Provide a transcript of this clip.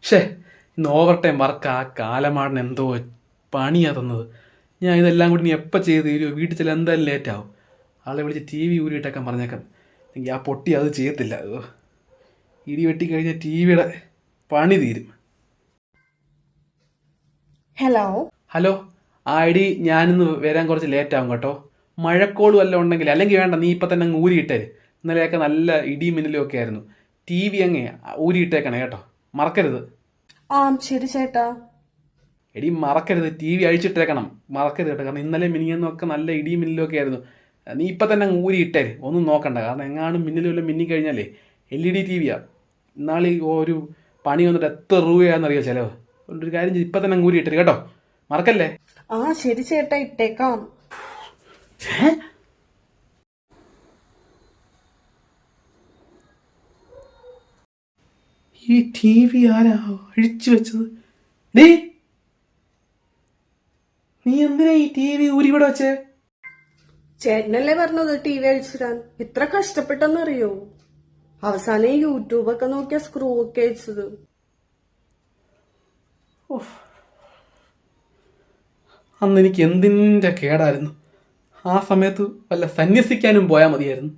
ഷേ ഇന്ന് over time work ആ കാലമാടൻ എന്തോ പണിയാ തന്നത്. ഞാൻ ഇതെല്ലാം കൂടി നീ എപ്പോൾ ചെയ്ത് തീരുമോ? വീട്ടിൽ ചില എന്തായാലും ലേറ്റ് ആവും. ആളെ വിളിച്ച് ടി വി ഊരിയിട്ടേക്കാൻ പറഞ്ഞേക്കാം. എങ്കിൽ ആ പൊട്ടി അത് ചെയ്യത്തില്ല. ഇടി വെട്ടിക്കഴിഞ്ഞാൽ ടി വിയുടെ പണി തീരും. ഹലോ. ഹലോ. ആ എടി ഞാനിന്ന് വരാൻ കുറച്ച് ലേറ്റ് ആവും കേട്ടോ. മഴക്കോളും വല്ലതും ഉണ്ടെങ്കിൽ, അല്ലെങ്കിൽ വേണ്ട നീ ഇപ്പം തന്നെ അങ്ങ് ഊരിയിട്ടേ. ഇന്നലെയൊക്കെ നല്ല ഇടിയും മിന്നലും ഒക്കെ ആയിരുന്നു. ടി വി അങ്ങ് ഊരിയിട്ടേക്കണേ കേട്ടോ, മറക്കരുത്. ആ ശരി ചേട്ടാ. എടി മറക്കരുത്, ടി വി അഴിച്ചിട്ടേക്കണം, മറക്കരുത് കേട്ടോ. കാരണം ഇന്നലെ മിനിങ്ങന്നൊക്കെ നല്ല ഇടിയും മിന്നലും ഒക്കെ ആയിരുന്നു. നീ ഇപ്പം തന്നെ അങ്ങ് ഊരിയിട്ടേ, ഒന്നും നോക്കണ്ട. കാരണം എങ്ങാനും മിന്നലും എല്ലാം മിന്നിക്കഴിഞ്ഞാലേ LED TV-യാ. ഇന്നാളീ ഒരു പണി വന്നിട്ട് എത്ര രൂപയാണെന്നറിയോ ചിലവ്. അതുകൊണ്ട് ഒരു കാര്യം ചെയ്ത് ഇപ്പം തന്നെ അങ്ങ് ഊരിയിട്ടേ കേട്ടോ, മറക്കല്ലേ. ആ ശരി ചേട്ടാ, ഇട്ടേക്കാം. ഈ ടി വി ആരാ അഴിച്ചു വെച്ചത്? ഡേ, നീ എന്തിനാ ഈ ടി വി ഊരി ഇവിടെ വെച്ചേ? ചേട്ടനല്ലേ പറഞ്ഞത് ടി വി അഴിച്ചിടാൻ? എത്ര കഷ്ടപ്പെട്ടെന്നറിയോ? അവസാനം ഈ യൂട്യൂബൊക്കെ നോക്കിയ സ്ക്രൂ ഒക്കെ അയച്ചത്. അന്ന് എനിക്ക് എന്തിൻ്റെ കേടായിരുന്നു. ആ സമയത്ത് വല്ല സന്യസിക്കാനും പോയാൽ മതിയായിരുന്നു.